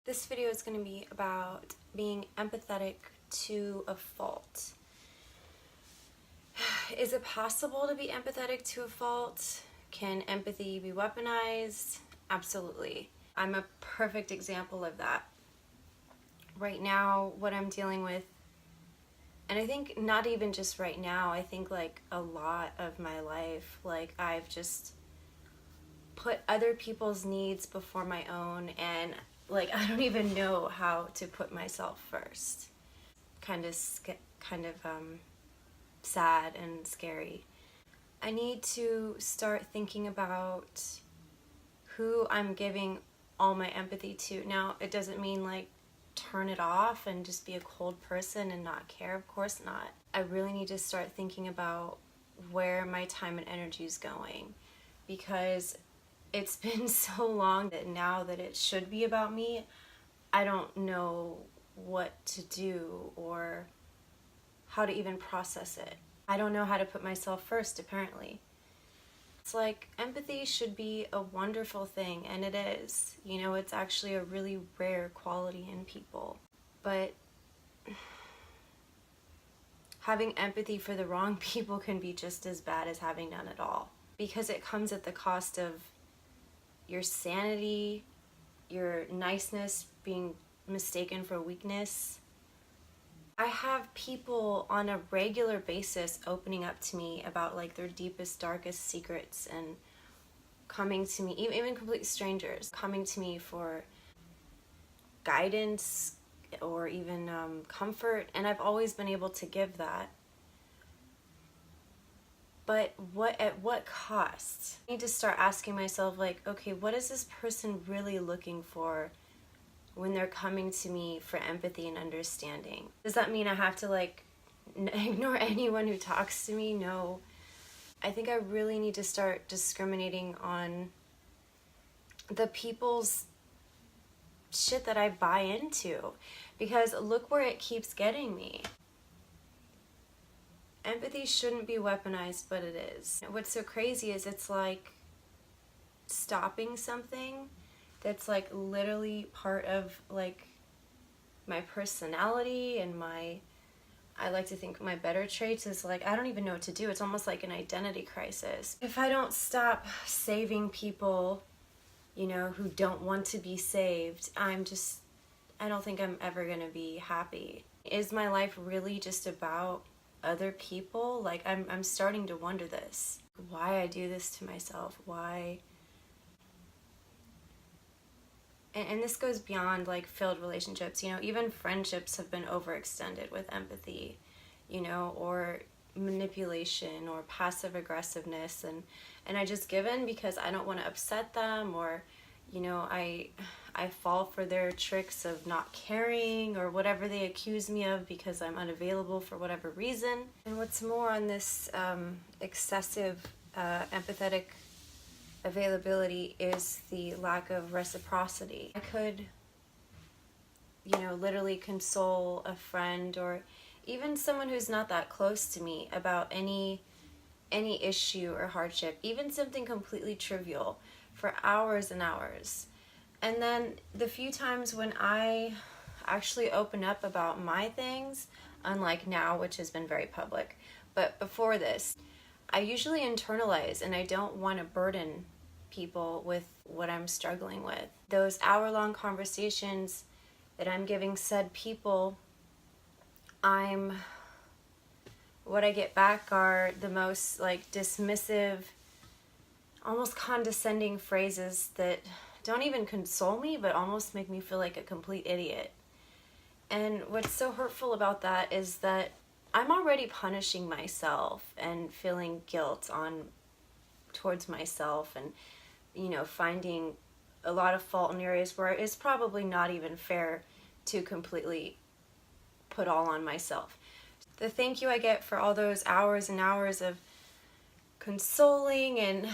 This video is going to be about being empathetic to a fault. Is it possible to be empathetic to a fault? Can empathy be weaponized? Absolutely. I'm a perfect example of that. Right now, what I'm dealing with, and I think not even just right now, I think like a lot of my life, like I've just put other people's needs before my own, and like I don't even know how to put myself first. Kind of sad and scary. I need to start thinking about who I'm giving all my empathy to. Now, it doesn't mean like turn it off and just be a cold person and not care. Of course not. I really need to start thinking about where my time and energy is going, because it's been so long that now that it should be about me, I don't know what to do or how to even process it. I don't know how to put myself first, apparently. It's like empathy should be a wonderful thing, and it is. You know, it's actually a really rare quality in people. But having empathy for the wrong people can be just as bad as having none at all, because it comes at the cost of your sanity, your niceness being mistaken for weakness. I have people on a regular basis opening up to me about like their deepest, darkest secrets, and coming to me, even complete strangers, coming to me for guidance or even comfort, and I've always been able to give that. But at what cost? I need to start asking myself, like, okay, what is this person really looking for when they're coming to me for empathy and understanding? Does that mean I have to like ignore anyone who talks to me? No. I think I really need to start discriminating on the people's shit that I buy into, because look where it keeps getting me. Empathy shouldn't be weaponized, but it is. What's so crazy is it's like stopping something that's like literally part of like my personality and I like to think my better traits is like, I don't even know what to do. It's almost like an identity crisis. If I don't stop saving people, you know, who don't want to be saved, I don't think I'm ever gonna be happy. Is my life really just about other people? Like I'm starting to wonder this. Why I do this to myself? Why? And this goes beyond like failed relationships, you know, even friendships have been overextended with empathy, you know, or manipulation or passive aggressiveness, and I just give in because I don't want to upset them, or you know, I fall for their tricks of not caring or whatever they accuse me of because I'm unavailable for whatever reason. And what's more, on this excessive empathetic availability is the lack of reciprocity. I could, you know, literally console a friend or even someone who's not that close to me about any issue or hardship, even something completely trivial, for hours and hours. And then the few times when I actually open up about my things, unlike now, which has been very public, but before this, I usually internalize, and I don't want to burden people with what I'm struggling with. Those hour-long conversations that I'm giving said people, what I get back are the most like dismissive, almost condescending phrases that don't even console me, but almost make me feel like a complete idiot. And what's so hurtful about that is that I'm already punishing myself and feeling guilt towards myself, and you know, finding a lot of fault in areas where it's probably not even fair to completely put all on myself. The thank you I get for all those hours and hours of consoling and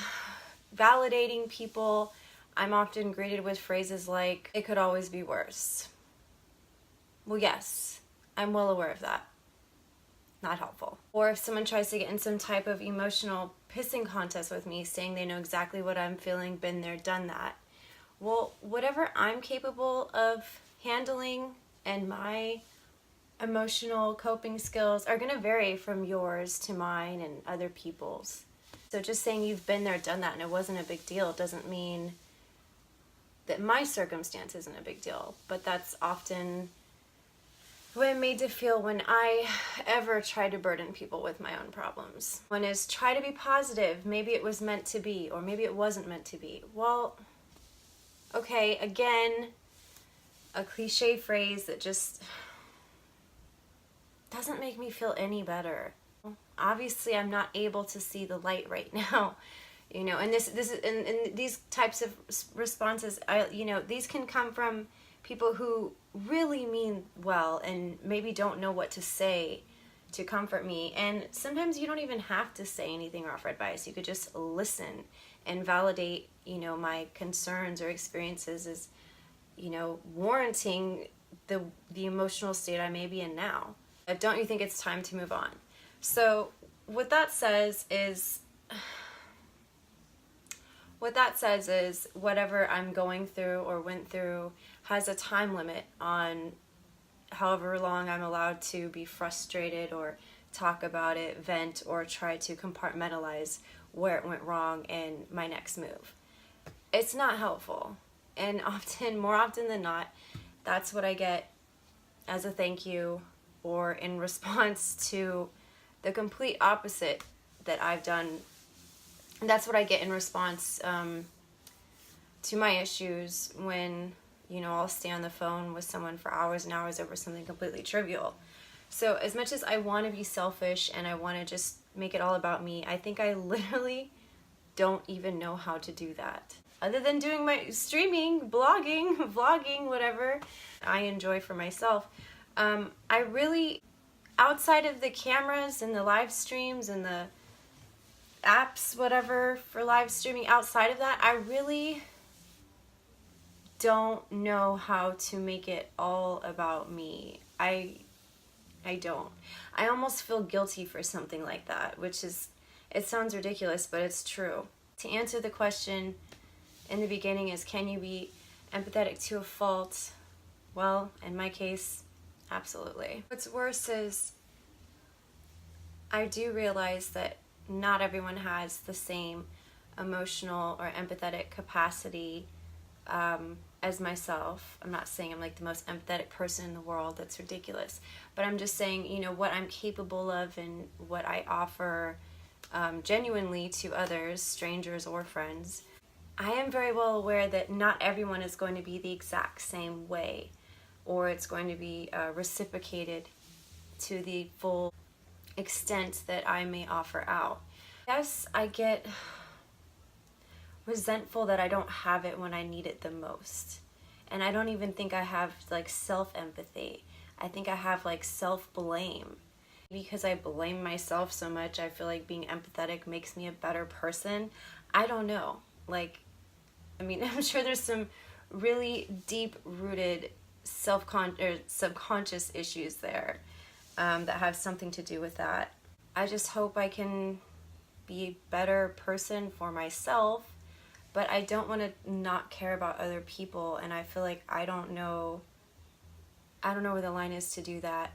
validating people, I'm often greeted with phrases like, it could always be worse. Well, yes, I'm well aware of that. Not helpful. Or if someone tries to get in some type of emotional pissing contest with me, saying they know exactly what I'm feeling, been there, done that, Well, whatever I'm capable of handling and my emotional coping skills are going to vary from yours to mine and other people's. So just saying you've been there, done that, and it wasn't a big deal doesn't mean that my circumstance isn't a big deal. But that's often what I'm made to feel when I ever try to burden people with my own problems. One is try to be positive. Maybe it was meant to be, or maybe it wasn't meant to be. Well, okay, again, a cliche phrase that just doesn't make me feel any better. Obviously, I'm not able to see the light right now, and this is and these types of responses, these can come from people who really mean well and maybe don't know what to say to comfort me. And sometimes you don't even have to say anything or offer advice. You could just listen and validate, my concerns or experiences as, warranting the emotional state I may be in now. Don't you think it's time to move on? So what that says is whatever I'm going through or went through has a time limit on however long I'm allowed to be frustrated or talk about it, vent, or try to compartmentalize where it went wrong and my next move. It's not helpful. And more often than not, that's what I get as a thank you or in response to the complete opposite that I've done. And that's what I get in response to my issues when, I'll stay on the phone with someone for hours and hours over something completely trivial. So as much as I want to be selfish and I want to just make it all about me, I think I literally don't even know how to do that. Other than doing my streaming, blogging, vlogging, whatever I enjoy for myself, I really, outside of the cameras and the live streams and the apps, whatever, for live streaming, outside of that, I really don't know how to make it all about me. I don't. I almost feel guilty for something like that, which is, it sounds ridiculous, but it's true. To answer the question in the beginning is, can you be empathetic to a fault? Well, in my case, absolutely. What's worse is I do realize that not everyone has the same emotional or empathetic capacity as myself. I'm not saying I'm like the most empathetic person in the world. That's ridiculous. But I'm just saying, what I'm capable of and what I offer genuinely to others, strangers or friends. I am very well aware that not everyone is going to be the exact same way, or it's going to be reciprocated to the full extent that I may offer out. Yes, I get resentful that I don't have it when I need it the most. And I don't even think I have like self-empathy. I think I have like self-blame. Because I blame myself so much, I feel like being empathetic makes me a better person. I don't know. I'm sure there's some really deep-rooted subconscious issues there that have something to do with that. I just hope I can be a better person for myself, but I don't want to not care about other people, and I feel like I don't know where the line is to do that.